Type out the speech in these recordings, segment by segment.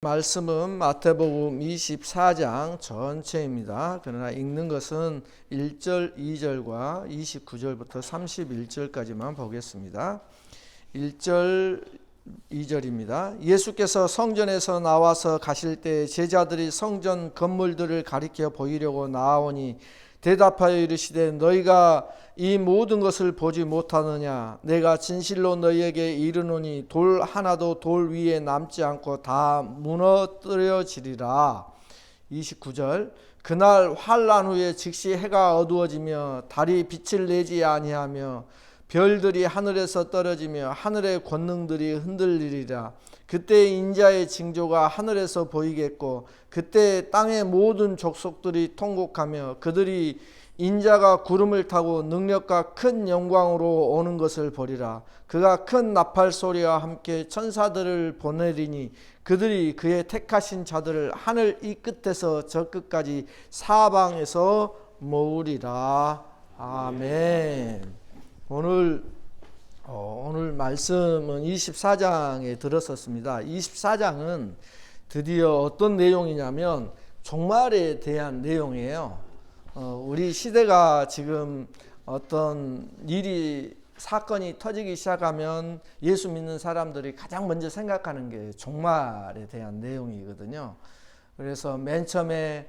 말씀은 마태복음 24장 전체입니다. 그러나 읽는 것은 1절, 2절과 29절부터 31절까지만 보겠습니다. 1절, 2절입니다. 예수께서 성전에서 나와서 가실 때 제자들이 성전 건물들을 가리켜 보이려고 나아오니 대답하여 이르시되 너희가 이 모든 것을 보지 못하느냐? 내가 진실로 너희에게 이르노니 돌 하나도 돌 위에 남지 않고 다 무너뜨려지리라. 29절 그날 환난 후에 즉시 해가 어두워지며 달이 빛을 내지 아니하며 별들이 하늘에서 떨어지며 하늘의 권능들이 흔들리리라. 그때 인자의 징조가 하늘에서 보이겠고 그때 땅의 모든 족속들이 통곡하며 그들이 인자가 구름을 타고 능력과 큰 영광으로 오는 것을 보리라. 그가 큰 나팔 소리와 함께 천사들을 보내리니 그들이 그의 택하신 자들을 하늘 이 끝에서 저 끝까지 사방에서 모으리라. 아멘. 오늘 말씀은 24장에 들었었습니다. 24장은 드디어 어떤 내용이냐면 종말에 대한 내용이에요. 우리 시대가 지금 어떤 사건이 터지기 시작하면 예수 믿는 사람들이 가장 먼저 생각하는 게 종말에 대한 내용이거든요. 그래서 맨 처음에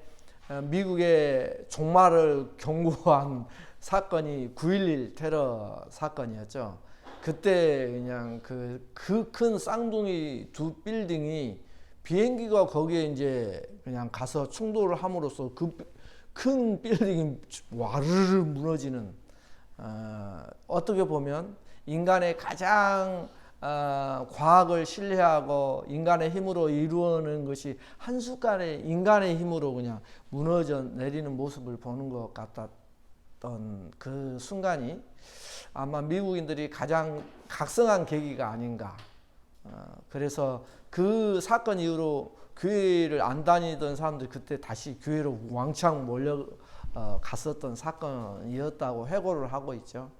미국의 종말을 경고한 사건이 9.11 테러 사건이었죠. 그때 그냥 그 큰 쌍둥이 두 빌딩이 비행기가 거기에 이제 그냥 가서 충돌을 함으로써 그 큰 빌딩이 와르르 무너지는, 어떻게 보면 인간의 가장 과학을 신뢰하고 인간의 힘으로 이루어낸 것이 한순간에 인간의 힘으로 그냥 무너져 내리는 모습을 보는 것 같았던 그 순간이 아마 미국인들이 가장 각성한 계기가 아닌가. 그래서 그 사건 이후로 교회를 안 다니던 사람들이 그때 다시 교회로 왕창 몰려 갔었던 사건이었다고 회고를 하고 있죠.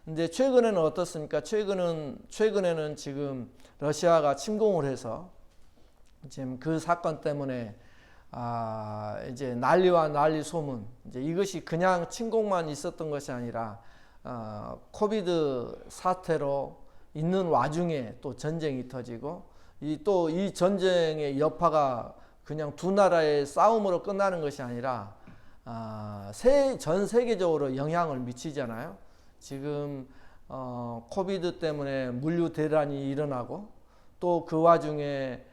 근데 최근에는 어떻습니까? 최근에는 지금 러시아가 침공을 해서 지금 그 사건 때문에 이제 난리와 난리 소문, 이제 이것이 그냥 침공만 있었던 것이 아니라 코비드 사태로 있는 와중에 또 전쟁이 터지고 또 이 전쟁의 여파가 그냥 두 나라의 싸움으로 끝나는 것이 아니라 전 세계적으로 영향을 미치잖아요. 지금 코비드 때문에 물류 대란이 일어나고 또 그 와중에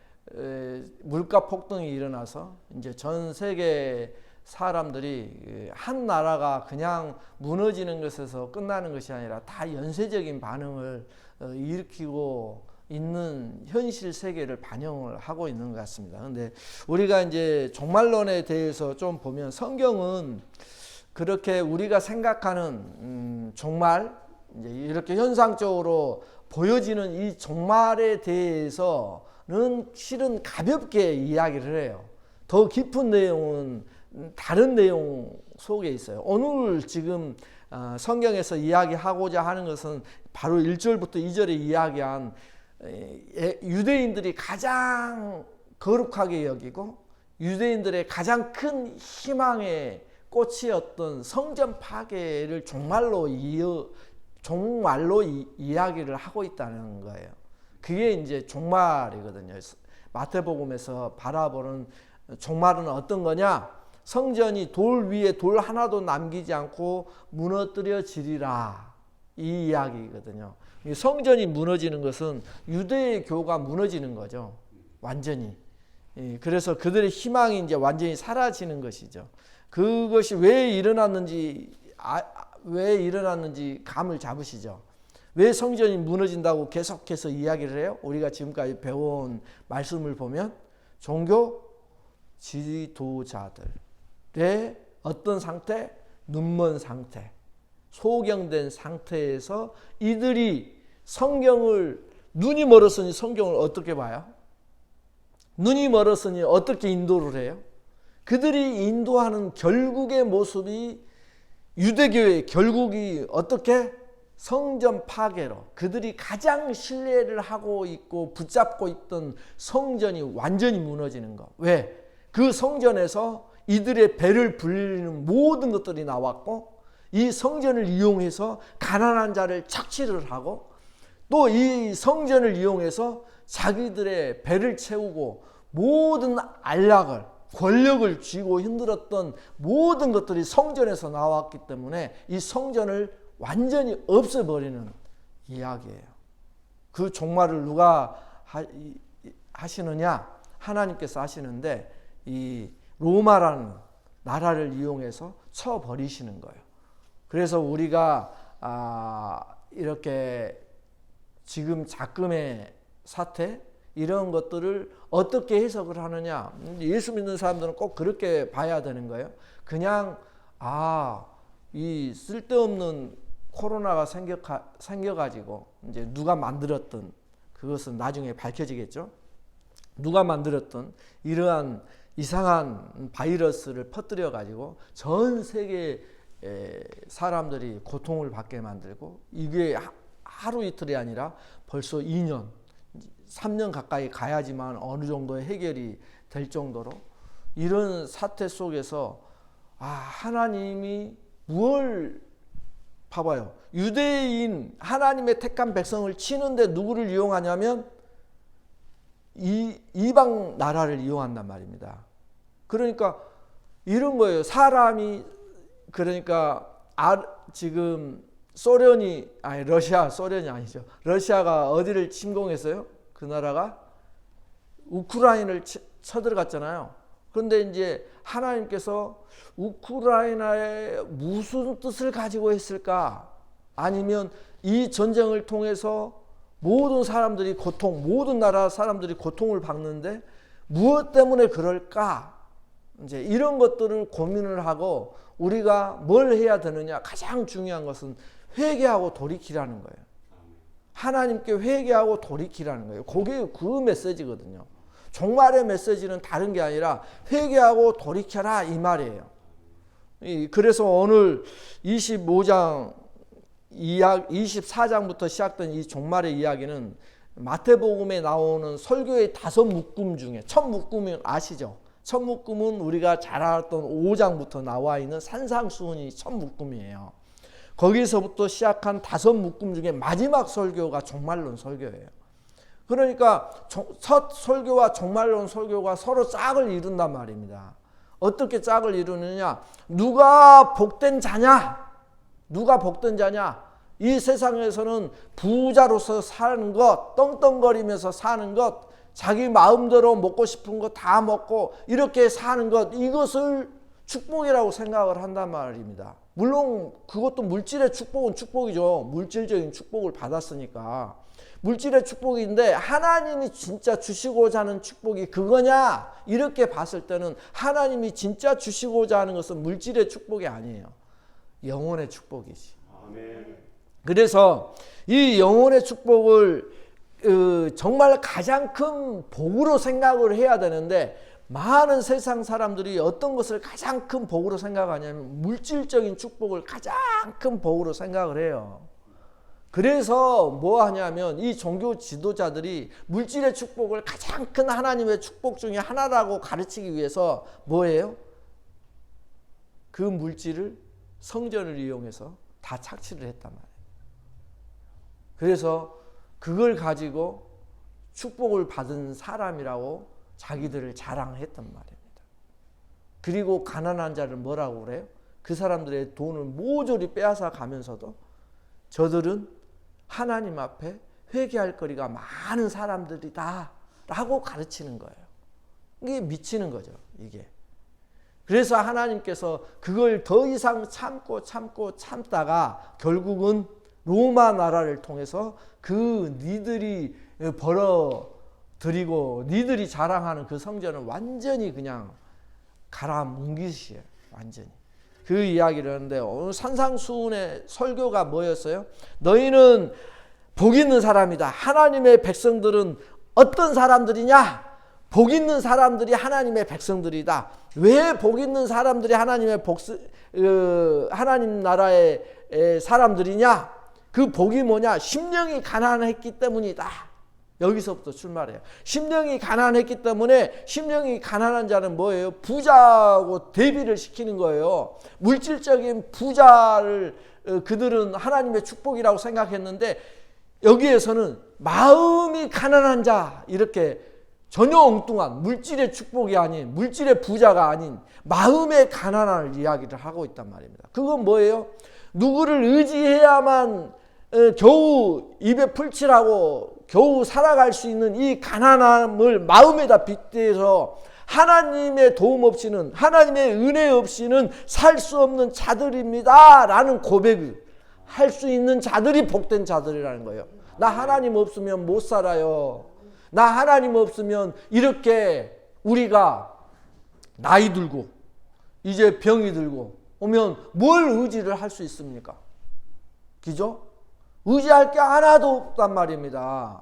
물가 폭등이 일어나서 이제 전 세계 사람들이 한 나라가 그냥 무너지는 것에서 끝나는 것이 아니라 다 연쇄적인 반응을 일으키고 있는 현실 세계를 반영을 하고 있는 것 같습니다. 그런데 우리가 이제 종말론에 대해서 좀 보면 성경은 그렇게 우리가 생각하는 종말, 이제 이렇게 현상적으로 보여지는 이 종말에 대해서는 실은 가볍게 이야기를 해요. 더 깊은 내용은 다른 내용 속에 있어요. 오늘 지금 성경에서 이야기하고자 하는 것은 바로 1절부터 2절에 이야기한 유대인들이 가장 거룩하게 여기고 유대인들의 가장 큰 희망의 꽃이었던 성전 파괴를 종말로 이야기를 하고 있다는 거예요. 그게 이제 종말이거든요. 마태복음에서 바라보는 종말은 어떤 거냐? 성전이 돌 위에 돌 하나도 남기지 않고 무너뜨려지리라, 이 이야기거든요. 성전이 무너지는 것은 유대의 교가 무너지는 거죠. 완전히. 그래서 그들의 희망이 이제 완전히 사라지는 것이죠. 그것이 왜 일어났는지 감을 잡으시죠. 왜 성전이 무너진다고 계속해서 이야기를 해요? 우리가 지금까지 배워온 말씀을 보면 종교 지도자들의 어떤 상태? 눈먼 상태, 소경된 상태에서 이들이 눈이 멀었으니 성경을 어떻게 봐요? 눈이 멀었으니 어떻게 인도를 해요? 그들이 인도하는 결국의 모습이 유대교의 결국이 어떻게? 성전 파괴로 그들이 가장 신뢰를 하고 있고 붙잡고 있던 성전이 완전히 무너지는 거. 왜? 그 성전에서 이들의 배를 불리는 모든 것들이 나왔고 이 성전을 이용해서 가난한 자를 착취를 하고 또 이 성전을 이용해서 자기들의 배를 채우고 모든 안락을 권력을 쥐고 힘들었던 모든 것들이 성전에서 나왔기 때문에 이 성전을 완전히 없애버리는 이야기예요. 그 종말을 누가 하시느냐? 하나님께서 하시는데 이 로마라는 나라를 이용해서 쳐버리시는 거예요. 그래서 우리가 이렇게 지금 작금의 사태 이런 것들을 어떻게 해석을 하느냐? 예수 믿는 사람들은 꼭 그렇게 봐야 되는 거예요. 그냥 이 쓸데없는 코로나가 생겨가지고 이제 누가 만들었던 그것은 나중에 밝혀지겠죠. 누가 만들었던 이러한 이상한 바이러스를 퍼뜨려 가지고 전 세계 사람들이 고통을 받게 만들고 이게 하루 이틀이 아니라 벌써 2년, 3년 가까이 가야지만 어느 정도 해결이 될 정도로 이런 사태 속에서 하나님이 뭘 봐봐요. 유대인 하나님의 택한 백성을 치는데 누구를 이용하냐면 이방 나라를 이용한단 말입니다. 그러니까 이런 거예요. 사람이 그러니까 지금 소련이 소련이 아니죠. 러시아가 어디를 침공했어요? 그 나라가 우크라이나를 쳐들어갔잖아요. 그런데 이제 하나님께서 우크라이나에 무슨 뜻을 가지고 했을까? 아니면 이 전쟁을 통해서 모든 사람들이 모든 나라 사람들이 고통을 받는데 무엇 때문에 그럴까? 이제 이런 것들을 고민을 하고 우리가 뭘 해야 되느냐? 가장 중요한 것은 회개하고 돌이키라는 거예요. 하나님께 회개하고 돌이키라는 거예요. 그게 그 메시지거든요. 종말의 메시지는 다른 게 아니라 회개하고 돌이켜라 이 말이에요. 그래서 오늘 25장 24장부터 시작된 이 종말의 이야기는 마태복음에 나오는 설교의 5묶음 중에 첫 묶음은 아시죠? 첫 묶음은 우리가 잘 알았던 5장부터 나와 있는 산상수훈이 첫 묶음이에요. 거기서부터 시작한 5묶음 중에 마지막 설교가 종말론 설교예요. 그러니까 첫 설교와 종말론 설교가 서로 짝을 이룬단 말입니다. 어떻게 짝을 이루느냐? 누가 복된 자냐? 누가 복된 자냐? 이 세상에서는 부자로서 사는 것, 떵떵거리면서 사는 것, 자기 마음대로 먹고 싶은 거 다 먹고 이렇게 사는 것, 이것을 축복이라고 생각을 한단 말입니다. 물론 그것도 물질의 축복은 축복이죠. 물질적인 축복을 받았으니까. 물질의 축복인데 하나님이 진짜 주시고자 하는 축복이 그거냐? 이렇게 봤을 때는 하나님이 진짜 주시고자 하는 것은 물질의 축복이 아니에요. 영혼의 축복이지. 아멘. 그래서 이 영혼의 축복을 정말 가장 큰 복으로 생각을 해야 되는데 많은 세상 사람들이 어떤 것을 가장 큰 복으로 생각하냐면 물질적인 축복을 가장 큰 복으로 생각을 해요. 그래서 뭐 하냐면 이 종교 지도자들이 물질의 축복을 가장 큰 하나님의 축복 중에 하나라고 가르치기 위해서 뭐예요? 그 물질을 성전을 이용해서 다 착취를 했단 말이에요. 그래서 그걸 가지고 축복을 받은 사람이라고 자기들을 자랑했단 말입니다. 그리고 가난한 자를 뭐라고 그래요? 그 사람들의 돈을 모조리 빼앗아 가면서도 저들은 하나님 앞에 회개할 거리가 많은 사람들이다 라고 가르치는 거예요. 이게 미치는 거죠. 이게. 그래서 하나님께서 그걸 더 이상 참다가 결국은 로마 나라를 통해서 그 니들이 벌어들이고 니들이 자랑하는 그 성전을 완전히 그냥 갈아뭉기시에요. 완전히. 그 이야기를 하는데 오늘 산상수훈의 설교가 뭐였어요? 너희는 복 있는 사람이다. 하나님의 백성들은 어떤 사람들이냐? 복 있는 사람들이 하나님의 백성들이다. 왜 복 있는 사람들이 하나님 나라의 사람들이냐? 그 복이 뭐냐? 심령이 가난했기 때문이다. 여기서부터 출발해요. 심령이 가난했기 때문에, 심령이 가난한 자는 뭐예요? 부자하고 대비를 시키는 거예요. 물질적인 부자를 그들은 하나님의 축복이라고 생각했는데, 여기에서는 마음이 가난한 자, 이렇게 전혀 엉뚱한 물질의 축복이 아닌, 물질의 부자가 아닌 마음의 가난을 이야기를 하고 있단 말입니다. 그건 뭐예요? 누구를 의지해야만 겨우 입에 풀칠하고 겨우 살아갈 수 있는 이 가난함을 마음에다 빗대서 하나님의 도움 없이는, 하나님의 은혜 없이는 살 수 없는 자들입니다 라는 고백을 할 수 있는 자들이 복된 자들이라는 거예요. 나 하나님 없으면 못 살아요. 나 하나님 없으면 이렇게 우리가 나이 들고 이제 병이 들고 오면 뭘 의지를 할 수 있습니까? 그죠? 의지할 게 하나도 없단 말입니다.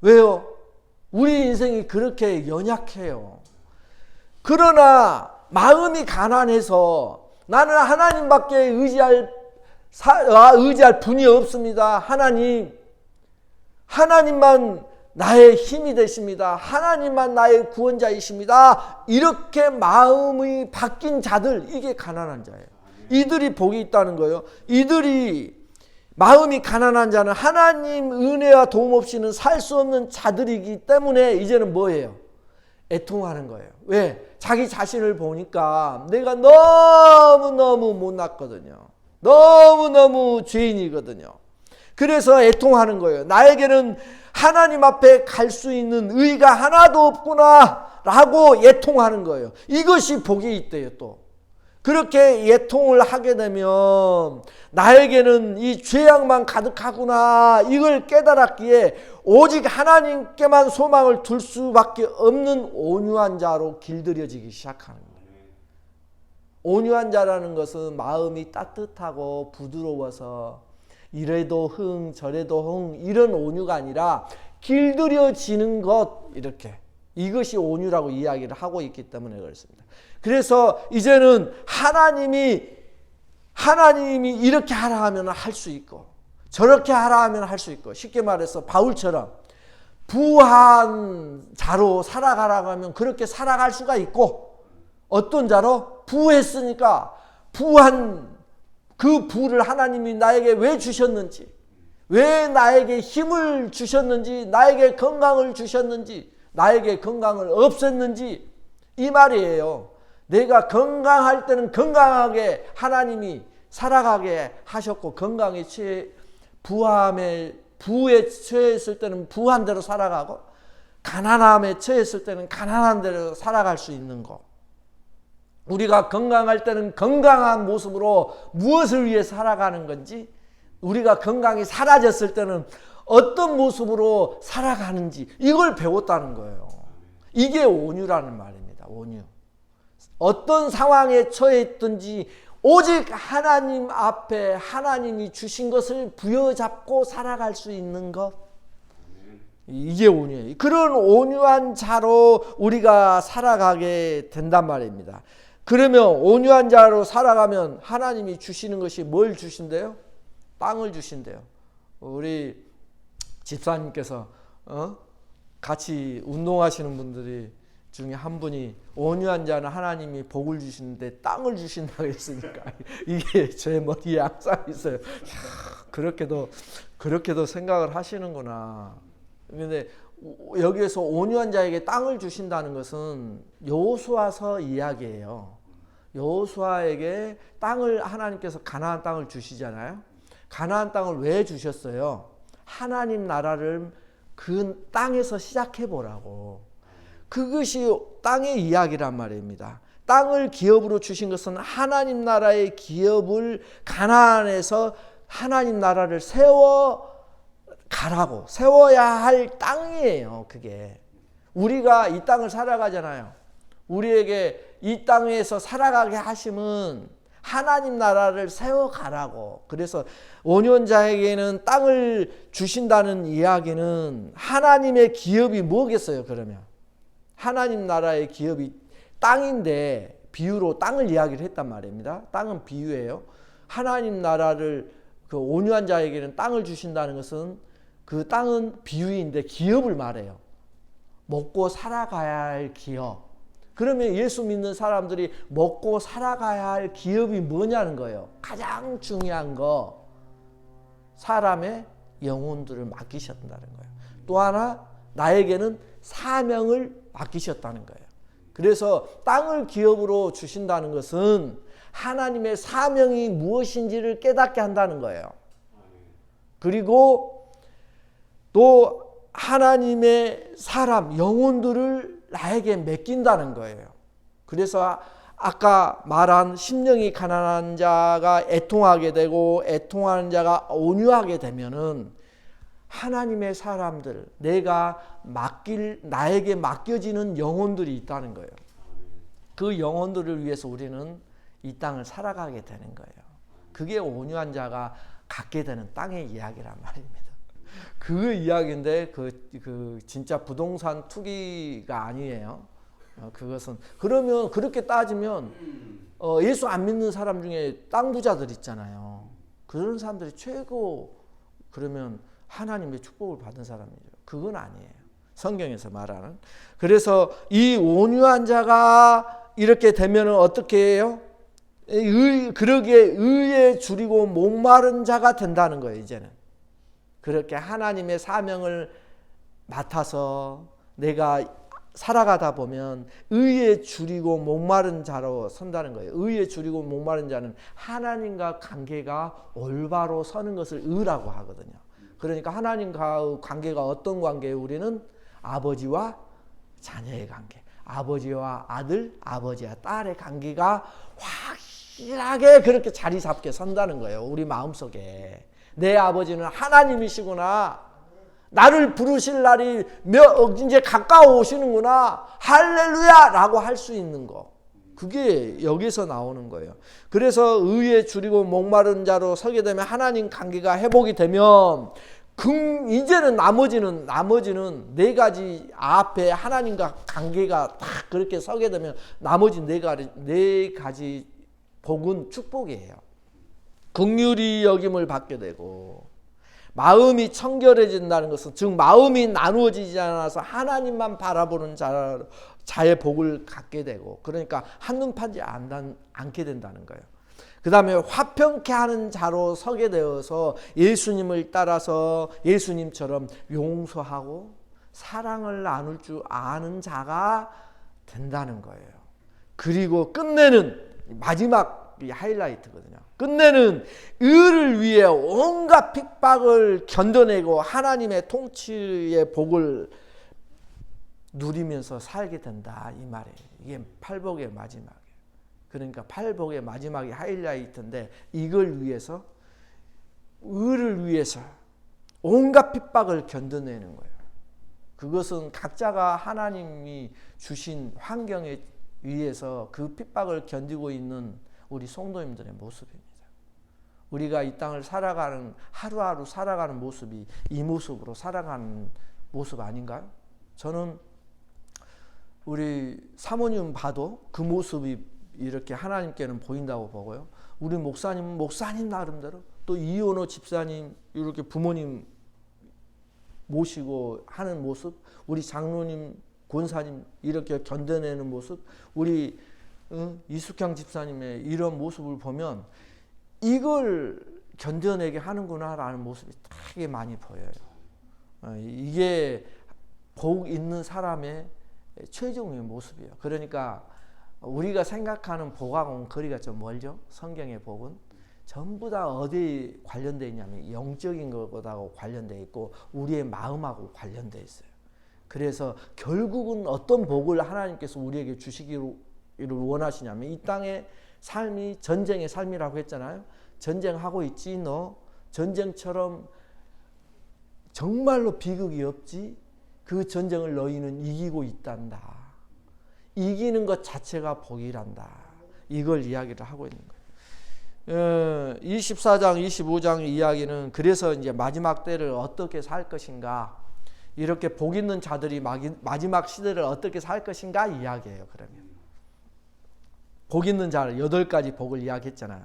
왜요? 우리 인생이 그렇게 연약해요. 그러나 마음이 가난해서 나는 하나님밖에 의지할 분이 없습니다. 하나님만 나의 힘이 되십니다. 하나님만 나의 구원자이십니다. 이렇게 마음이 바뀐 자들, 이게 가난한 자예요. 이들이 복이 있다는 거예요. 이들이 마음이 가난한 자는 하나님 은혜와 도움 없이는 살 수 없는 자들이기 때문에 이제는 뭐예요? 애통하는 거예요. 왜? 자기 자신을 보니까 내가 너무너무 못났거든요. 너무너무 죄인이거든요. 그래서 애통하는 거예요. 나에게는 하나님 앞에 갈 수 있는 의가 하나도 없구나 라고 애통하는 거예요. 이것이 복이 있대요. 또 그렇게 애통을 하게 되면 나에게는 이 죄악만 가득하구나, 이걸 깨달았기에 오직 하나님께만 소망을 둘 수밖에 없는 온유한 자로 길들여지기 시작하는 거예요. 온유한 자라는 것은 마음이 따뜻하고 부드러워서 이래도 흥 저래도 흥 이런 온유가 아니라 길들여지는 것, 이렇게, 이것이 온유라고 이야기를 하고 있기 때문에 그렇습니다. 그래서 이제는 하나님이 이렇게 하라 하면 할 수 있고 저렇게 하라 하면 할 수 있고, 쉽게 말해서 바울처럼 부한 자로 살아가라고 하면 그렇게 살아갈 수가 있고, 어떤 자로? 부했으니까 부한 그 부를 하나님이 나에게 왜 주셨는지, 왜 나에게 힘을 주셨는지, 나에게 건강을 주셨는지, 나에게 건강을 없앴는지, 이 말이에요. 내가 건강할 때는 건강하게 하나님이 살아가게 하셨고, 건강에 부에 처했을 때는 부한 대로 살아가고, 가난함에 처했을 때는 가난한 대로 살아갈 수 있는 거. 우리가 건강할 때는 건강한 모습으로 무엇을 위해 살아가는 건지, 우리가 건강이 사라졌을 때는 어떤 모습으로 살아가는지, 이걸 배웠다는 거예요. 이게 온유라는 말입니다. 온유. 어떤 상황에 처해 있든지 오직 하나님 앞에 하나님이 주신 것을 부여잡고 살아갈 수 있는 것, 이게 온유예요. 그런 온유한 자로 우리가 살아가게 된단 말입니다. 그러면 온유한 자로 살아가면 하나님이 주시는 것이 뭘 주신대요? 땅을 주신대요. 우리 집사님께서 같이 운동하시는 분들이 중에 한 분이 온유한 자는 하나님이 복을 주시는데 땅을 주신다고 했으니까 이게 제 머리에 항상 있어요. 그렇게도 생각을 하시는구나. 근데 여기에서 온유한 자에게 땅을 주신다는 것은 여호수아서 이야기예요. 여호수아에게 땅을 하나님께서 가나안 땅을 주시잖아요. 가나안 땅을 왜 주셨어요? 하나님 나라를 그 땅에서 시작해 보라고. 그것이 땅의 이야기란 말입니다. 땅을 기업으로 주신 것은 하나님 나라의 기업을 가나안에서 하나님 나라를 세워가라고, 세워야 할 땅이에요. 그게 우리가 이 땅을 살아가잖아요. 우리에게 이 땅에서 살아가게 하심은 하나님 나라를 세워가라고. 그래서 온유한 자에게는 땅을 주신다는 이야기는 하나님의 기업이 뭐겠어요? 그러면 하나님 나라의 기업이 땅인데, 비유로 땅을 이야기를 했단 말입니다. 땅은 비유예요. 하나님 나라를 그 온유한 자에게는 땅을 주신다는 것은 그 땅은 비유인데 기업을 말해요. 먹고 살아가야 할 기업. 그러면 예수 믿는 사람들이 먹고 살아가야 할 기업이 뭐냐는 거예요. 가장 중요한 거, 사람의 영혼들을 맡기셨다는 거예요. 또 하나, 나에게는 사명을 맡기셨다는 거예요. 그래서 땅을 기업으로 주신다는 것은 하나님의 사명이 무엇인지를 깨닫게 한다는 거예요. 그리고 또 하나님의 사람, 영혼들을 나에게 맡긴다는 거예요. 그래서 아까 말한 심령이 가난한 자가 애통하게 되고 애통하는 자가 온유하게 되면은 하나님의 사람들, 나에게 맡겨지는 영혼들이 있다는 거예요. 그 영혼들을 위해서 우리는 이 땅을 살아가게 되는 거예요. 그게 온유한 자가 갖게 되는 땅의 이야기란 말입니다. 그 이야기인데 그 진짜 부동산 투기가 아니에요. 그것은 그러면 그렇게 따지면 예수 안 믿는 사람 중에 땅 부자들 있잖아요. 그런 사람들이 최고 그러면 하나님의 축복을 받은 사람이죠. 그건 아니에요. 성경에서 말하는. 그래서 이 온유한 자가 이렇게 되면 어떻게 해요? 그러기에 의에 줄이고 목마른 자가 된다는 거예요. 이제는 그렇게 하나님의 사명을 맡아서 내가 살아가다 보면 의에 줄이고 목마른 자로 선다는 거예요. 의에 줄이고 목마른 자는 하나님과 관계가 올바로 서는 것을 의라고 하거든요. 그러니까 하나님과 관계가 어떤 관계예요? 우리는 아버지와 자녀의 관계, 아버지와 아들, 아버지와 딸의 관계가 확실하게 그렇게 자리 잡게 선다는 거예요. 우리 마음속에 내 아버지는 하나님이시구나, 나를 부르실 날이 이제 가까워 오시는구나, 할렐루야 라고 할 수 있는 거, 그게 여기서 나오는 거예요. 그래서 의에 줄이고 목마른 자로 서게 되면 하나님 관계가 회복이 되면 이제는 나머지는 네 가지 앞에 하나님과 관계가 딱 그렇게 서게 되면 나머지 네 가지 복은 축복이에요. 긍휼히 여김을 받게 되고, 마음이 청결해진다는 것은 즉 마음이 나누어지지 않아서 하나님만 바라보는 자의 복을 갖게 되고, 그러니까 한눈 파지 않게 된다는 거예요. 그 다음에 화평케 하는 자로 서게 되어서 예수님을 따라서 예수님처럼 용서하고 사랑을 나눌 줄 아는 자가 된다는 거예요. 그리고 끝내는 마지막 하이라이트거든요. 끝내는 의를 위해 온갖 핍박을 견뎌내고 하나님의 통치의 복을 누리면서 살게 된다, 이 말이에요. 이게 팔복의 마지막이에요. 그러니까 팔복의 마지막이 하이라이트인데, 이걸 위해서, 의를 위해서 온갖 핍박을 견뎌내는 거예요. 그것은 각자가 하나님이 주신 환경에 의해서 그 핍박을 견디고 있는 우리 성도님들의 모습입니다. 우리가 이 땅을 살아가는, 하루하루 살아가는 모습이 이 모습으로 살아가는 모습 아닌가요? 저는 우리 사모님 봐도 그 모습이 이렇게 하나님께는 보인다고 보고요. 우리 목사님은 목사님 나름대로, 또 이현호 집사님 이렇게 부모님 모시고 하는 모습, 우리 장로님, 권사님 이렇게 견뎌내는 모습, 우리 이숙향 집사님의 이런 모습을 보면 이걸 견뎌내게 하는구나라는 모습이 되게 많이 보여요. 이게 복 있는 사람의 최종의 모습이에요. 그러니까 우리가 생각하는 복하고는 거리가 좀 멀죠. 성경의 복은 전부 다 어디에 관련되어 있냐면 영적인 것하고 관련되어 있고 우리의 마음하고 관련되어 있어요. 그래서 결국은 어떤 복을 하나님께서 우리에게 주시기를 원하시냐면, 이 땅의 삶이 전쟁의 삶이라고 했잖아요. 전쟁하고 있지 너? 전쟁처럼 정말로 비극이 없지? 그 전쟁을 너희는 이기고 있단다. 이기는 것 자체가 복이란다. 이걸 이야기를 하고 있는 거예요. 24장, 25장 이야기는 그래서 이제 마지막 때를 어떻게 살 것인가, 이렇게 복 있는 자들이 마지막 시대를 어떻게 살 것인가 이야기예요. 그러면 복 있는 자 8가지 복을 이야기했잖아요.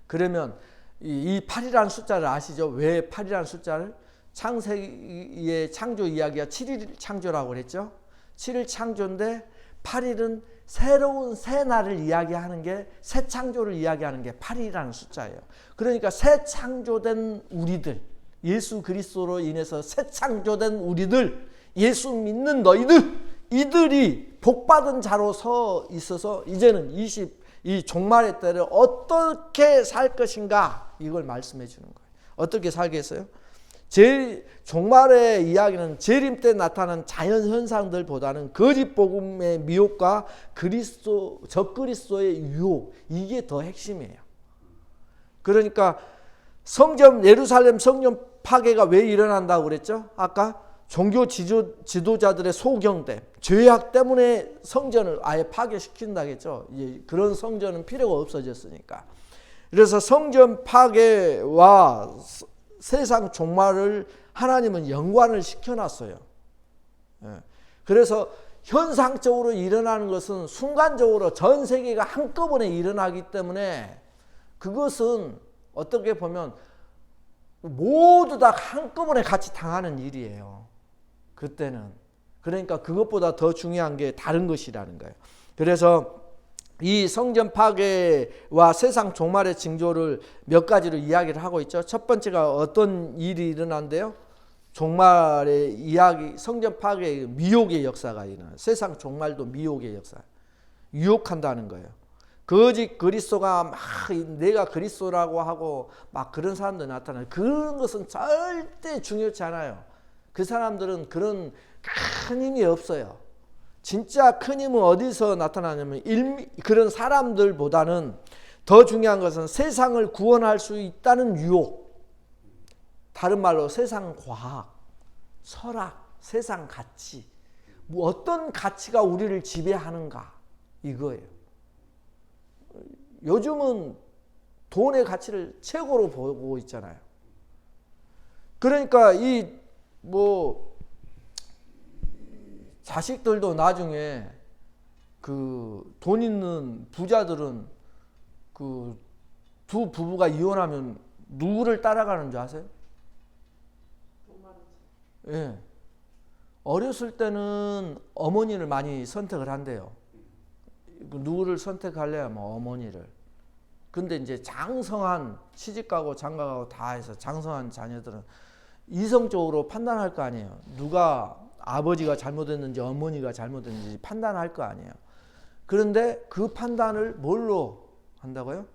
그러면 이 8이라는 숫자를 아시죠? 왜 8이라는 숫자를? 창세기의 창조 이야기가 7일 창조라고 그랬죠? 7일 창조인데 8일은 새로운 새 날을 이야기하는 게, 새 창조를 이야기하는 게 8이라는 숫자예요. 그러니까 새 창조된 우리들, 예수 그리스도로 인해서 새 창조된 우리들, 예수 믿는 너희들, 이들이 복받은 자로 서 있어서 이제는 이 종말의 때를 어떻게 살 것인가, 이걸 말씀해 주는 거예요. 어떻게 살겠어요? 종말의 이야기는 재림 때 나타난 자연 현상들보다는 거짓 복음의 미혹과 적그리스도의 유혹, 이게 더 핵심이에요. 그러니까 예루살렘 성전 파괴가 왜 일어난다고 그랬죠? 아까 종교 지도자들의 소경됨, 죄악 때문에 성전을 아예 파괴시킨다고 했죠. 그런 성전은 필요가 없어졌으니까. 그래서 성전 파괴와 세상 종말을 하나님은 연관을 시켜놨어요. 그래서 현상적으로 일어나는 것은 순간적으로 전 세계가 한꺼번에 일어나기 때문에 그것은 어떻게 보면 모두 다 한꺼번에 같이 당하는 일이에요. 그때는. 그러니까 그것보다 더 중요한 게 다른 것이라는 거예요. 그래서 이 성전 파괴와 세상 종말의 징조를 몇 가지로 이야기를 하고 있죠. 첫 번째가 어떤 일이 일어난대요? 종말의 이야기, 성전 파괴의 미혹의 역사가 일어나요. 세상 종말도 미혹의 역사. 유혹한다는 거예요. 거짓 그리스도가 막 내가 그리스도라고 하고 막 그런 사람들 나타나요. 그런 것은 절대 중요치 않아요. 그 사람들은 그런 큰 힘이 없어요. 진짜 큰 힘은 어디서 나타나냐면 그런 사람들보다는 더 중요한 것은 세상을 구원할 수 있다는 유혹. 다른 말로 세상 과학, 철학, 세상 가치. 어떤 가치가 우리를 지배하는가, 이거예요. 요즘은 돈의 가치를 최고로 보고 있잖아요. 그러니까 자식들도 나중에 돈 있는 부자들은 두 부부가 이혼하면 누구를 따라가는 줄 아세요? 예. 어렸을 때는 어머니를 많이 선택을 한대요. 누구를 선택할래야 어머니를. 근데 이제 장성한, 시집가고 장가가고 다 해서 장성한 자녀들은 이성적으로 판단할 거 아니에요. 누가 아버지가 잘못했는지 어머니가 잘못했는지 판단할 거 아니에요. 그런데 그 판단을 뭘로 한다고요?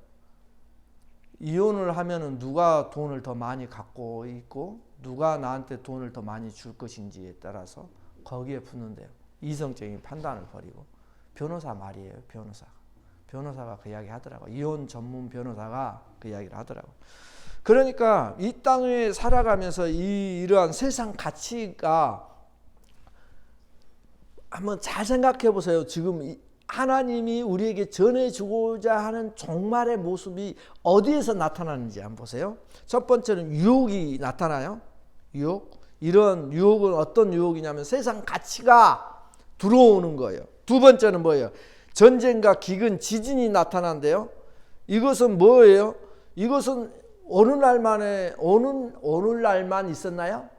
이혼을 하면은 누가 돈을 더 많이 갖고 있고 누가 나한테 돈을 더 많이 줄 것인지에 따라서 거기에 붙는데요. 이성적인 판단을 버리고. 변호사 말이에요. 변호사가 그 이야기 하더라고요. 이혼 전문 변호사가 그 이야기를 하더라고요. 그러니까 이 땅에 살아가면서 이러한 세상 가치가, 한번 잘 생각해 보세요. 지금 하나님이 우리에게 전해주고자 하는 종말의 모습이 어디에서 나타나는지 한번 보세요. 첫 번째는 유혹이 나타나요. 유혹. 이런 유혹은 어떤 유혹이냐면 세상 가치가 들어오는 거예요. 두 번째는 뭐예요? 전쟁과 기근, 지진이 나타난대요. 이것은 뭐예요? 이것은 오늘날만 있었나요?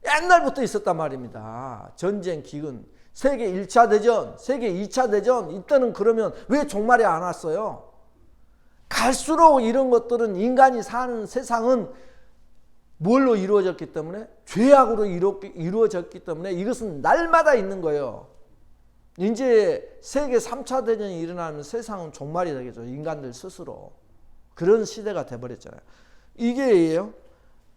옛날부터 있었단 말입니다. 전쟁, 기근, 세계 1차 대전, 세계 2차 대전, 이때는 그러면 왜 종말이 안 왔어요? 갈수록 이런 것들은 인간이 사는 세상은 뭘로 이루어졌기 때문에? 죄악으로 이루어졌기 때문에 이것은 날마다 있는 거예요. 이제 세계 3차 대전이 일어나면 세상은 종말이 되겠죠. 인간들 스스로. 그런 시대가 돼버렸잖아요. 이게예요.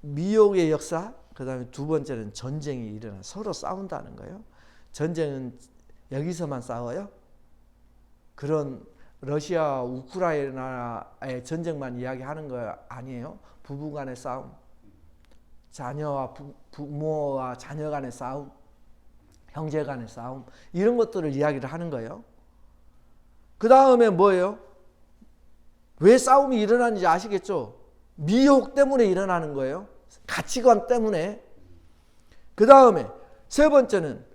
미혹의 역사. 그 다음에 두 번째는 전쟁이 일어나 서로 싸운다는 거예요. 전쟁은 여기서만 싸워요? 그런 러시아 우크라이나의 전쟁만 이야기하는 거 아니에요? 부부 간의 싸움, 자녀와 부모와 자녀 간의 싸움, 형제 간의 싸움, 이런 것들을 이야기를 하는 거예요. 그 다음에 뭐예요? 왜 싸움이 일어나는지 아시겠죠? 미혹 때문에 일어나는 거예요. 가치관 때문에. 그 다음에 세 번째는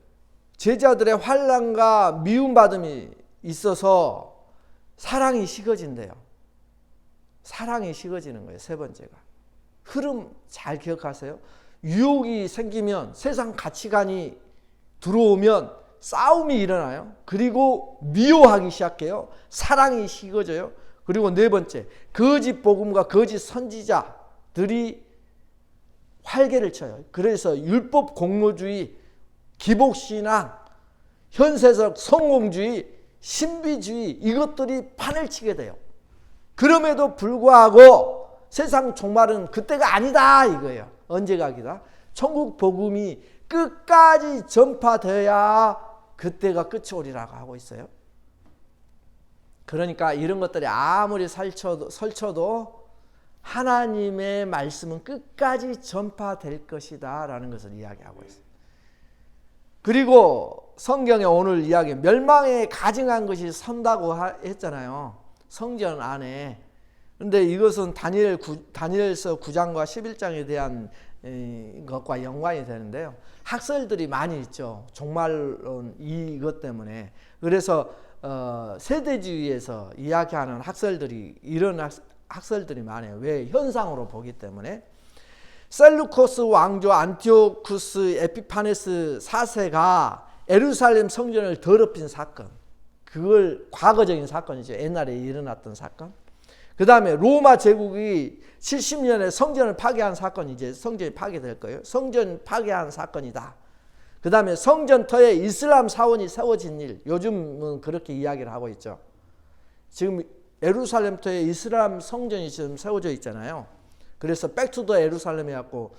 제자들의 환난과 미움받음이 있어서 사랑이 식어진대요. 사랑이 식어지는 거예요. 세 번째가. 흐름 잘 기억하세요. 유혹이 생기면 세상 가치관이 들어오면 싸움이 일어나요. 그리고 미워하기 시작해요. 사랑이 식어져요. 그리고 네 번째, 거짓 복음과 거짓 선지자들이 활개를 쳐요. 그래서 율법 공로주의, 기복신앙, 현세적 성공주의, 신비주의 이것들이 판을 치게 돼요. 그럼에도 불구하고 세상 종말은 그때가 아니다 이거예요. 언제가 아니다. 천국 복음이 끝까지 전파되어야 그때가 끝이 오리라고 하고 있어요. 그러니까 이런 것들이 아무리 설쳐도 하나님의 말씀은 끝까지 전파될 것이다 라는 것을 이야기하고 있어요. 그리고 성경에 오늘 이야기 멸망에 가증한 것이 선다고 했잖아요. 성전 안에. 근데 이것은 다니엘서 9장과 11장에 대한 것과 연관이 되는데요. 학설들이 많이 있죠. 종말론 이것 때문에. 그래서 세대주의에서 이야기하는 학설들이 이런 학설들이 많아요. 왜? 현상으로 보기 때문에. 셀루코스 왕조 안티오쿠스 에피파네스 4세가 예루살렘 성전을 더럽힌 사건. 그걸 과거적인 사건이죠. 옛날에 일어났던 사건. 그 다음에 로마 제국이 70년에 성전을 파괴한 사건이 이제 성전이 파괴될 거예요. 성전 파괴한 사건이다. 그 다음에 성전터에 이슬람 사원이 세워진 일. 요즘은 그렇게 이야기를 하고 있죠. 지금 예루살렘터에 이슬람 성전이 지금 세워져 있잖아요. 그래서 백투더 예루살렘 해갖고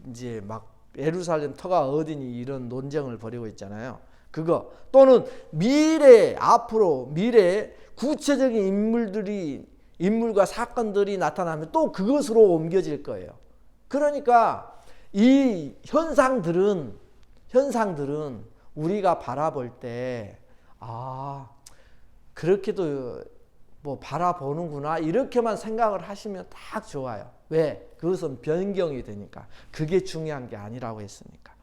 이제 막 예루살렘 터가 어디니 이런 논쟁을 벌이고 있잖아요. 그거 또는 앞으로 미래에 구체적인 인물과 사건들이 나타나면 또 그것으로 옮겨질 거예요. 그러니까 이 현상들은 우리가 바라볼 때 그렇게도 뭐 바라보는구나 이렇게만 생각을 하시면 딱 좋아요. 왜? 그것은 변경이 되니까. 그게 중요한 게 아니라고 했으니까.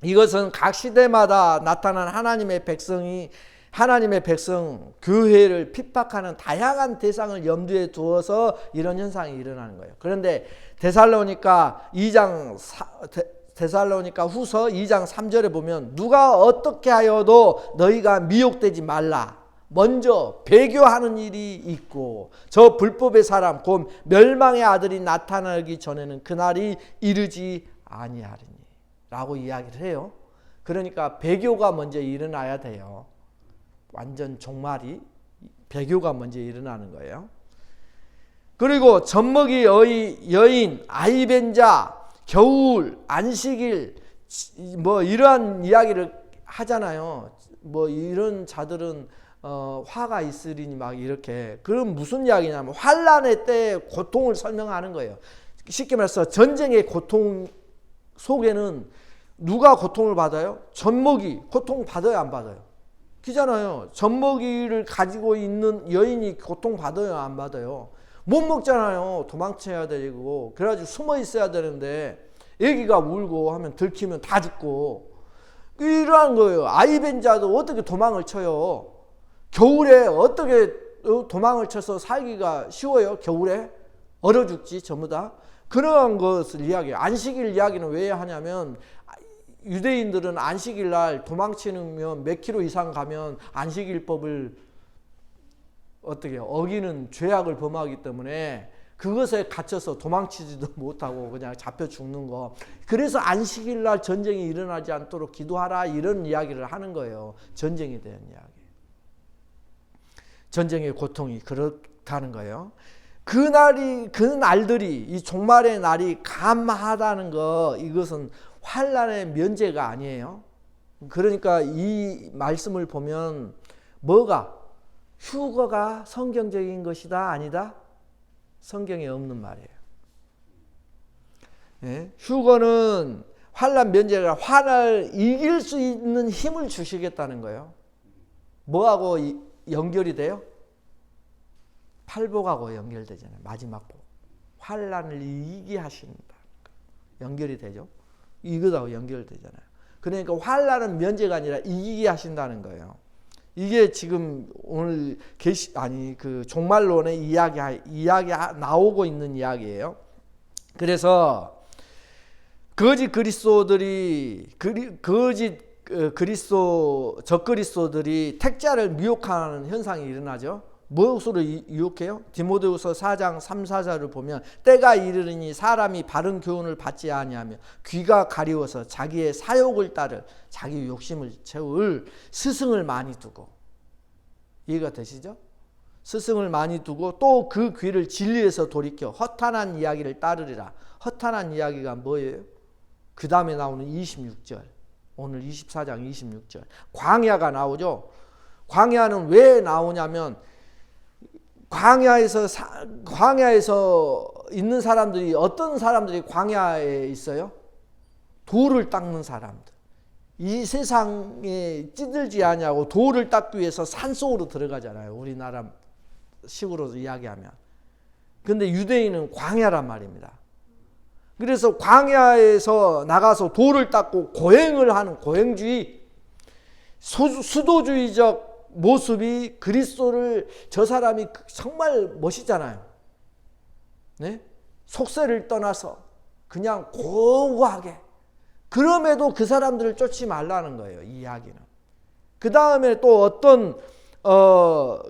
이것은 각 시대마다 나타난 하나님의 백성 교회를 핍박하는 다양한 대상을 염두에 두어서 이런 현상이 일어나는 거예요. 그런데 데살로니가 후서 2장 3절에 보면 누가 어떻게 하여도 너희가 미혹되지 말라. 먼저 배교하는 일이 있고 저 불법의 사람 곧 멸망의 아들이 나타나기 전에는 그날이 이르지 아니하리니 라고 이야기를 해요. 그러니까 배교가 먼저 일어나야 돼요. 완전 종말이 배교가 먼저 일어나는 거예요. 그리고 젖먹이 여인, 아이벤자, 겨울, 안식일 뭐 이러한 이야기를 하잖아요. 뭐 이런 자들은 화가 있으리니 막 이렇게. 그럼 무슨 이야기냐면 환란의 때의 고통을 설명하는 거예요. 쉽게 말해서 전쟁의 고통 속에는 누가 고통을 받아요? 젖먹이 고통 받아요, 안 받아요? 그잖아요. 젖먹이를 가지고 있는 여인이 고통 받아요, 안 받아요? 못 먹잖아요. 도망쳐야 되고. 그래가지고 숨어 있어야 되는데 애기가 울고 하면 들키면 다 죽고 이러한 거예요. 아이벤자도 어떻게 도망을 쳐요? 겨울에 어떻게 도망을 쳐서 살기가 쉬워요? 겨울에 얼어 죽지 전부 다. 그러한 것을 이야기해요. 안식일 이야기는 왜 하냐면 유대인들은 안식일 날 도망치면 몇 킬로 이상 가면 안식일법을 어떻게 어기는 죄악을 범하기 때문에 그것에 갇혀서 도망치지도 못하고 그냥 잡혀 죽는 거. 그래서 안식일 날 전쟁이 일어나지 않도록 기도하라 이런 이야기를 하는 거예요. 전쟁에 대한 이야기. 전쟁의 고통이 그렇다는 거예요. 그 날들이 이 종말의 날이 감하다는 거 이것은 환란의 면제가 아니에요. 그러니까 이 말씀을 보면 뭐가 휴거가 성경적인 것이다 아니다? 성경에 없는 말이에요. 예? 휴거는 환란 면제가 환을 이길 수 있는 힘을 주시겠다는 거예요. 뭐하고 연결이 돼요? 팔복하고 연결되잖아요. 마지막 복. 환란을 이기게 하신다. 연결이 되죠. 이것하고 연결되잖아요. 그러니까 환란은 면제가 아니라 이기게 하신다는 거예요. 이게 지금 오늘 그 종말론의 이야기 나오고 있는 이야기예요. 그래서 거짓 그리스도들이 적그리스도들이 택자를 미혹하는 현상이 일어나죠. 무엇으로 유혹해요? 디모데후서 4장 3, 4절을 보면 때가 이르르니 사람이 바른 교훈을 받지 아니하며 귀가 가리워서 자기의 사욕을 따를 자기 욕심을 채울 스승을 많이 두고, 이해가 되시죠? 스승을 많이 두고 또 그 귀를 진리에서 돌이켜 허탄한 이야기를 따르리라. 허탄한 이야기가 뭐예요? 그 다음에 나오는 26절, 오늘 24장 26절 광야가 나오죠. 광야는 왜 나오냐면 광야에서 있는 사람들이, 어떤 사람들이 광야에 있어요? 돌을 닦는 사람들. 이 세상에 찌들지 않냐고 돌을 닦기 위해서 산속으로 들어가잖아요. 우리나라 식으로 이야기하면. 근데 유대인은 광야란 말입니다. 그래서 광야에서 나가서 돌을 닦고 고행을 하는 고행주의, 수도주의적 모습이 그리스도를, 저 사람이 정말 멋있잖아요. 네? 속세를 떠나서 그냥 고고하게. 그럼에도 그 사람들을 쫓지 말라는 거예요. 이 이야기는. 그 다음에 또 어떤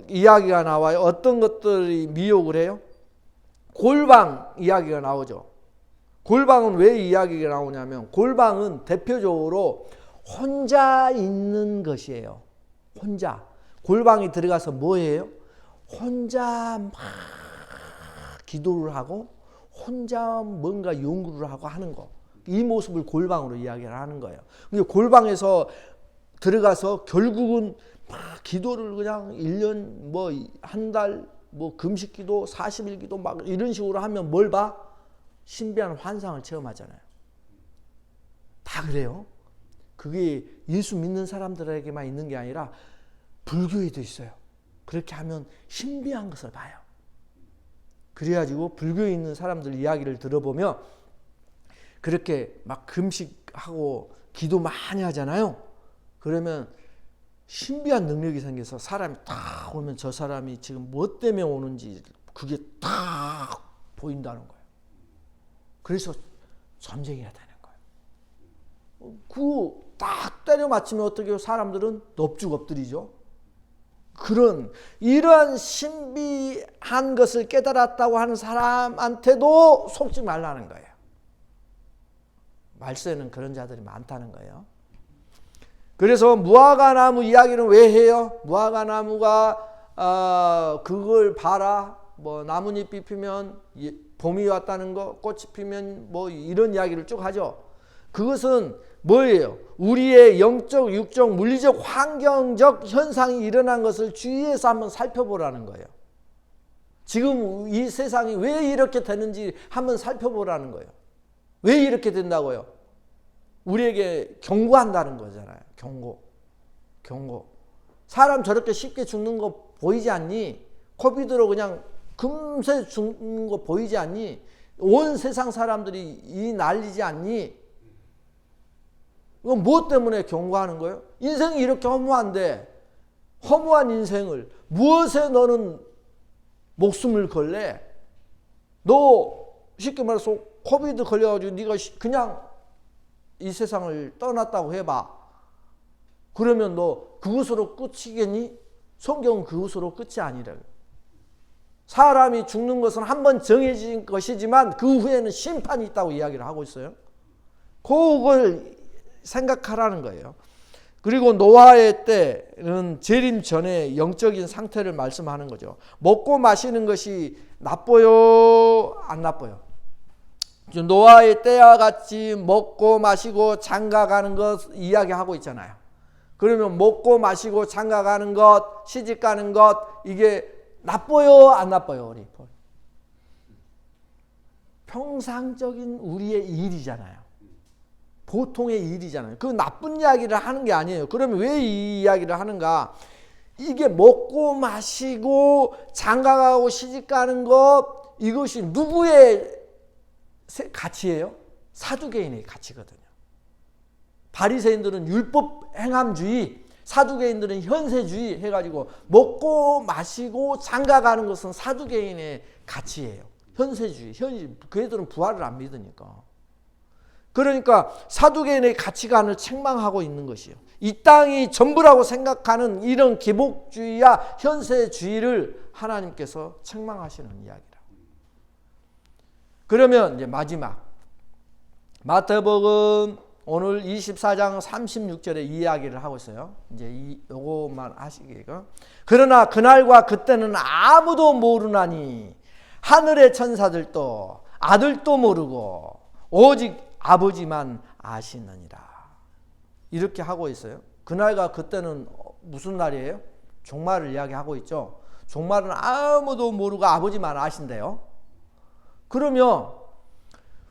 이야기가 나와요. 어떤 것들이 미혹을 해요? 골방 이야기가 나오죠. 골방은 왜 이야기가 나오냐면 골방은 대표적으로 혼자 있는 것이에요. 혼자. 골방에 들어가서 뭐예요? 혼자 막 기도를 하고 혼자 뭔가 연구를 하고 하는 거. 이 모습을 골방으로 이야기를 하는 거예요. 근데 골방에서 들어가서 결국은 막 기도를 그냥 1년 뭐 한 달 뭐 금식 기도 40일 기도 막 이런 식으로 하면 뭘 봐? 신비한 환상을 체험하잖아요. 다 그래요. 그게 예수 믿는 사람들에게만 있는 게 아니라 불교에도 있어요. 그렇게 하면 신비한 것을 봐요. 그래가지고 불교에 있는 사람들 이야기를 들어보면 그렇게 막 금식하고 기도 많이 하잖아요. 그러면 신비한 능력이 생겨서 사람이 딱 오면 저 사람이 지금 뭐 때문에 오는지 그게 딱 보인다는 거예요. 그래서 점쟁이가 되는 거예요. 그거 딱 때려 맞추면 어떻게 해요? 사람들은 넙죽 엎드리죠. 이러한 신비한 것을 깨달았다고 하는 사람한테도 속지 말라는 거예요. 말세는 그런 자들이 많다는 거예요. 그래서 무화과나무 이야기는 왜 해요? 무화과나무가 그걸 봐라. 뭐 나뭇잎이 피면 봄이 왔다는 거, 꽃이 피면 뭐 이런 이야기를 쭉 하죠. 그것은 뭐예요? 우리의 영적, 육적, 물리적, 환경적 현상이 일어난 것을 주위에서 한번 살펴보라는 거예요. 지금 이 세상이 왜 이렇게 되는지 한번 살펴보라는 거예요. 왜 이렇게 된다고요? 우리에게 경고한다는 거잖아요. 경고. 사람 저렇게 쉽게 죽는 거 보이지 않니? 코비드로 그냥 금세 죽는 거 보이지 않니? 온 세상 사람들이 이 난리지 않니? 이건 무엇 때문에 경고하는 거예요? 인생이 이렇게 허무한데 허무한 인생을 무엇에 너는 목숨을 걸래? 너 쉽게 말해서 코비드 걸려가지고 네가 그냥 이 세상을 떠났다고 해봐. 그러면 너 그것으로 끝이겠니? 성경은 그것으로 끝이 아니라고. 사람이 죽는 것은 한번 정해진 것이지만 그 후에는 심판이 있다고 이야기를 하고 있어요. 그걸 생각하라는 거예요. 그리고 노아의 때는 재림 전에 영적인 상태를 말씀하는 거죠. 먹고 마시는 것이 나빠요? 안 나빠요? 노아의 때와 같이 먹고 마시고 장가가는 것 이야기하고 있잖아요. 그러면 먹고 마시고 장가가는 것, 시집가는 것 이게 나빠요? 안 나빠요? 우리 평상적인 우리의 일이잖아요. 보통의 일이잖아요. 그 나쁜 이야기를 하는 게 아니에요. 그러면 왜 이 이야기를 하는가? 이게 먹고 마시고 장가가고 시집가는 것 이것이 누구의 가치예요? 사두개인의 가치거든요. 바리새인들은 율법 행함주의, 사두개인들은 현세주의 해가지고 먹고 마시고 장가가는 것은 사두개인의 가치예요. 현세주의. 그 애들은 부활을 안 믿으니까. 그러니까 사두개인의 가치관을 책망하고 있는 것이요. 이 땅이 전부라고 생각하는 이런 기복주의와 현세주의를 하나님께서 책망하시는 이야기라. 그러면 이제 마지막 마태복음 오늘 24장 36절에 이야기를 하고 있어요. 이제 요것만 하시기가. 그러나 그날과 그때는 아무도 모르나니 하늘의 천사들도 아들도 모르고 오직 아버지만 아시느니라. 이렇게 하고 있어요. 그날과 그때는 무슨 날이에요? 종말을 이야기하고 있죠. 종말은 아무도 모르고 아버지만 아신대요. 그러면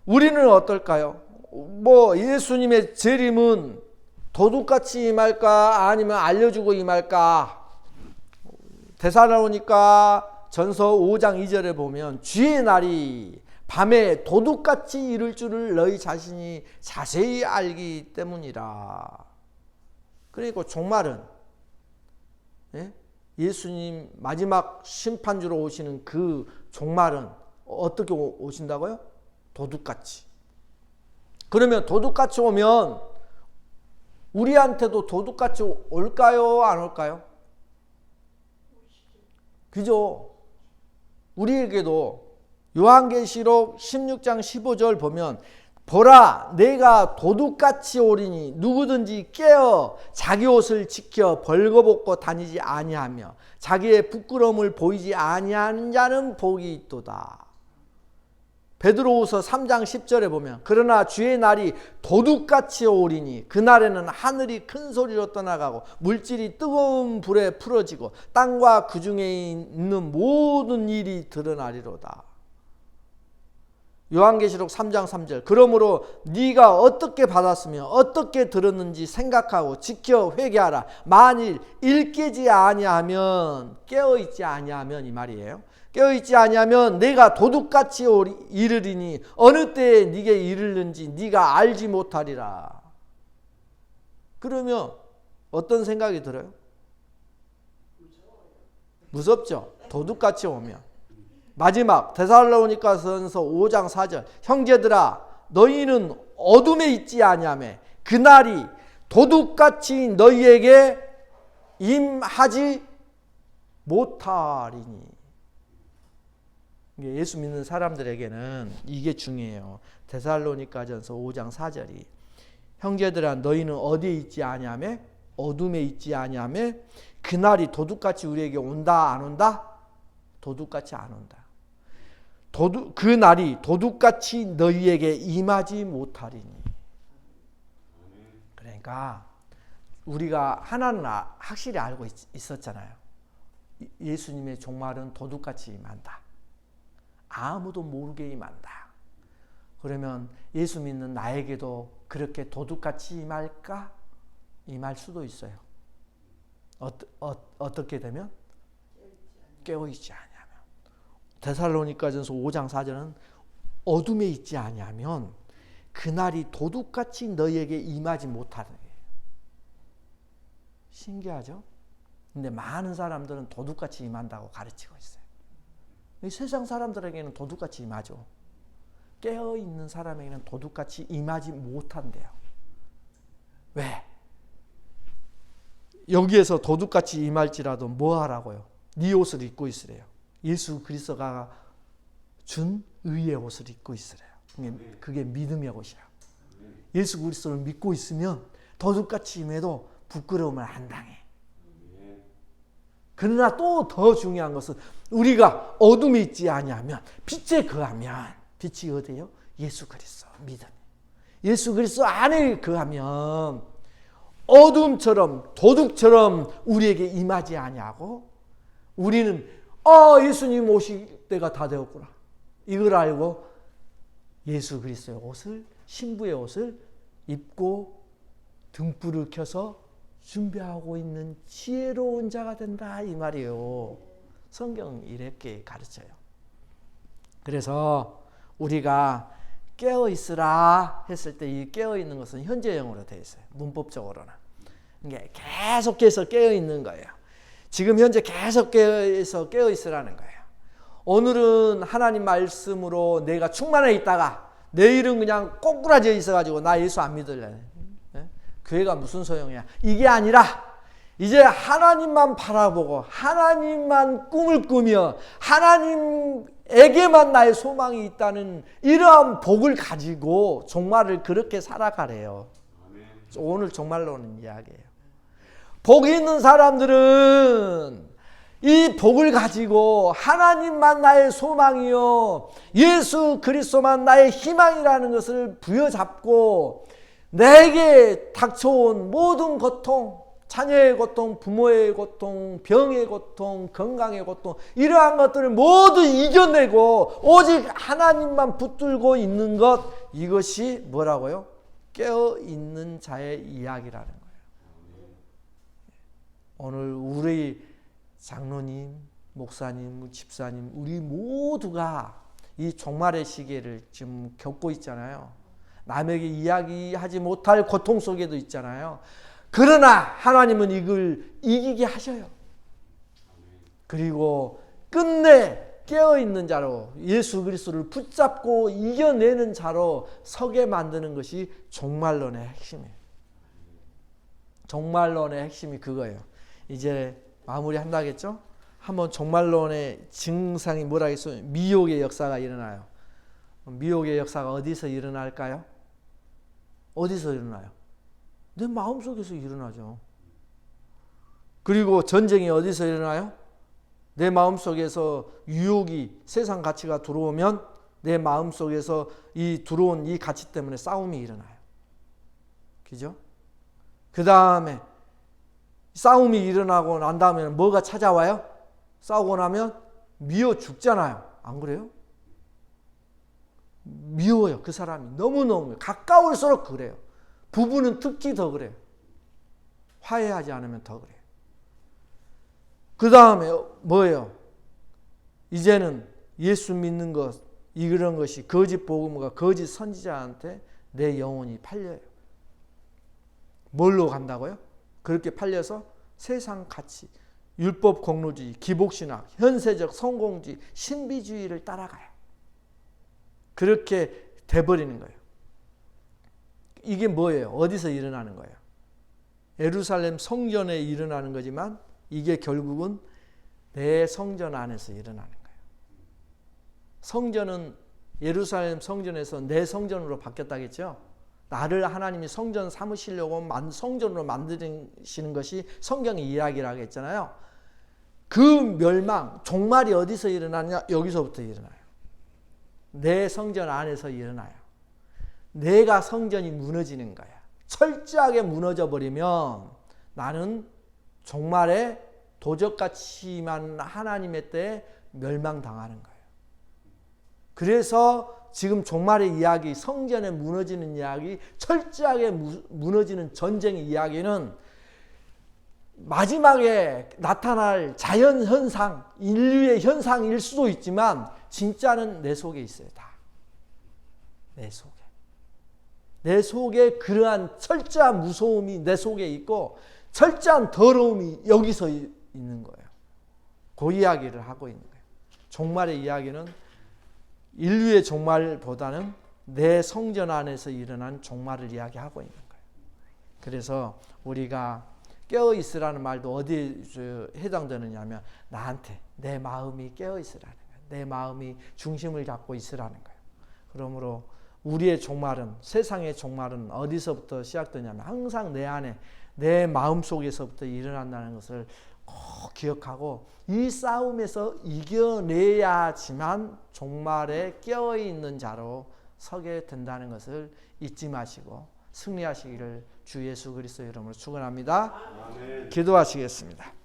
우리는 어떨까요? 뭐 예수님의 재림은 도둑같이 임할까 아니면 알려주고 임할까? 데살로니가 전서 5장 2절에 보면 주의 날이 밤에 도둑같이 이를 줄을 너희 자신이 자세히 알기 때문이라. 그러니까 종말은 예수님 마지막 심판주로 오시는 그 종말은 어떻게 오신다고요? 도둑같이. 그러면 도둑같이 오면 우리한테도 도둑같이 올까요? 안 올까요? 그죠? 우리에게도 요한계시록 16장 15절 보면 보라 내가 도둑같이 오리니 누구든지 깨어 자기 옷을 지켜 벌거벗고 다니지 아니하며 자기의 부끄러움을 보이지 아니하는 자는 복이 있도다. 베드로후서 3장 10절에 보면 그러나 주의 날이 도둑같이 오리니 그날에는 하늘이 큰 소리로 떠나가고 물질이 뜨거운 불에 풀어지고 땅과 그 중에 있는 모든 일이 드러나리로다. 요한계시록 3장 3절 그러므로 네가 어떻게 받았으며 어떻게 들었는지 생각하고 지켜 회개하라. 만일 일깨지 아니하면 깨어있지 아니하면 이 말이에요. 깨어있지 아니하면 내가 도둑같이 이르리니 어느 때에 네게 이르는지 네가 알지 못하리라. 그러면 어떤 생각이 들어요? 무섭죠? 도둑같이 오면. 마지막 데살로니가전서 5장 4절 형제들아 너희는 어둠에 있지 아니하며 그날이 도둑같이 너희에게 임하지 못하리니. 예수 믿는 사람들에게는 이게 중요해요. 데살로니가전서 5장 4절이 형제들아 너희는 어디에 있지 아니하며 어둠에 있지 아니하며 그날이 도둑같이 우리에게 온다 안 온다? 도둑같이 안 온다. 그 날이 도둑같이 너희에게 임하지 못하리니. 그러니까 우리가 하나는 확실히 알고 있었잖아요. 예수님의 종말은 도둑같이 임한다. 아무도 모르게 임한다. 그러면 예수 믿는 나에게도 그렇게 도둑같이 임할까? 임할 수도 있어요. 어떻게 되면? 깨어있지 아니하면. 데살로니가전서 5장 4절은 어둠에 있지 아니하면 그날이 도둑같이 너희에게 임하지 못하는 거예요. 신기하죠? 근데 많은 사람들은 도둑같이 임한다고 가르치고 있어요. 이 세상 사람들에게는 도둑같이 임하죠. 깨어있는 사람에게는 도둑같이 임하지 못한대요. 왜? 여기에서 도둑같이 임할지라도 뭐 하라고요? 네 옷을 입고 있으래요. 예수 그리스도가 준 의의 옷을 입고 있으래요. 그게 믿음의 옷이야. 예수 그리스도를 믿고 있으면 도둑같이 임해도 부끄러움을 안 당해. 그러나 또 더 중요한 것은 우리가 어둠에 있지 아니하면 빛에 거하면 빛이 어디예요? 예수 그리스도 믿음. 예수 그리스도 안에 거하면 어둠처럼 도둑처럼 우리에게 임하지 아니하고 우리는 예수님 오실 때가 다 되었구나. 이걸 알고 예수 그리스도의 옷을 신부의 옷을 입고 등불을 켜서 준비하고 있는 지혜로운 자가 된다 이 말이에요. 성경 이렇게 가르쳐요. 그래서 우리가 깨어 있으라 했을 때 이 깨어 있는 것은 현재형으로 되어 있어요. 문법적으로는. 이게 계속해서 깨어 있는 거예요. 지금 현재 계속해서 깨어 있으라는 거예요. 오늘은 하나님 말씀으로 내가 충만해 있다가 내일은 그냥 꼬꾸라져 있어가지고 나 예수 안 믿을래. 교회가 무슨 소용이야. 이게 아니라 이제 하나님만 바라보고 하나님만 꿈을 꾸며 하나님에게만 나의 소망이 있다는 이러한 복을 가지고 종말을 그렇게 살아가래요. 오늘 종말로는 이야기예요. 복이 있는 사람들은 이 복을 가지고 하나님만 나의 소망이요 예수 그리스도만 나의 희망이라는 것을 부여잡고 내게 닥쳐온 모든 고통, 자녀의 고통, 부모의 고통, 병의 고통, 건강의 고통 이러한 것들을 모두 이겨내고 오직 하나님만 붙들고 있는 것, 이것이 뭐라고요? 깨어있는 자의 이야기라는 거예요. 오늘 우리 장로님, 목사님, 집사님 우리 모두가 이 종말의 시기를 지금 겪고 있잖아요. 남에게 이야기하지 못할 고통 속에도 있잖아요. 그러나 하나님은 이걸 이기게 하셔요. 그리고 끝내 깨어있는 자로 예수 그리스도를 붙잡고 이겨내는 자로 서게 만드는 것이 종말론의 핵심이에요. 종말론의 핵심이 그거예요. 이제 마무리한다겠죠? 한번 종말론의 증상이 뭐라겠어요? 미혹의 역사가 일어나요. 미혹의 역사가 어디서 일어날까요? 어디서 일어나요? 내 마음속에서 일어나죠. 그리고 전쟁이 어디서 일어나요? 내 마음속에서 유혹이 세상 가치가 들어오면 내 마음속에서 이 들어온 이 가치 때문에 싸움이 일어나요. 그죠? 그 다음에 싸움이 일어나고 난 다음에는 뭐가 찾아와요? 싸우고 나면 미워 죽잖아요. 안 그래요? 미워요. 그 사람이 너무너무 가까울수록 그래요. 부부는 특히 더 그래요. 화해하지 않으면 더 그래요. 그 다음에 뭐예요? 이제는 예수 믿는 것 이런 것이 거짓 복음과 거짓 선지자한테 내 영혼이 팔려요. 뭘로 간다고요? 그렇게 팔려서 세상 가치, 율법 공로주의, 기복신학, 현세적 성공주의, 신비주의를 따라가요. 그렇게 돼버리는 거예요. 이게 뭐예요? 어디서 일어나는 거예요? 예루살렘 성전에 일어나는 거지만 이게 결국은 내 성전 안에서 일어나는 거예요. 성전은 예루살렘 성전에서 내 성전으로 바뀌었다겠죠? 나를 하나님이 성전 삼으시려고 성전으로 만드시는 것이 성경의 이야기라고 했잖아요. 그 멸망, 종말이 어디서 일어나냐? 여기서부터 일어나요. 내 성전 안에서 일어나요. 내가 성전이 무너지는 거야. 철저하게 무너져 버리면 나는 종말에 도적같이만 하나님의 때에 멸망당하는 거예요. 그래서 지금 종말의 이야기, 성전에 무너지는 이야기, 철저하게 무너지는 전쟁의 이야기는 마지막에 나타날 자연현상, 인류의 현상일 수도 있지만 진짜는 내 속에 있어요. 다. 내 속에. 내 속에 그러한 철저한 무서움이 내 속에 있고 철저한 더러움이 여기서 있는 거예요. 그 이야기를 하고 있는 거예요. 종말의 이야기는 인류의 종말보다는 내 성전 안에서 일어난 종말을 이야기하고 있는 거예요. 그래서 우리가 깨어있으라는 말도 어디에 해당되느냐면 나한테 내 마음이 깨어있으라는 거예요. 내 마음이 중심을 잡고 있으라는 거예요. 그러므로 우리의 종말은, 세상의 종말은 어디서부터 시작되냐면 항상 내 안에, 내 마음속에서부터 일어난다는 것을 꼭 기억하고 이 싸움에서 이겨내야지만 종말에 깨어있는 자로 서게 된다는 것을 잊지 마시고 승리하시기를 주 예수 그리스도의 이름으로 축원합니다. 기도하시겠습니다.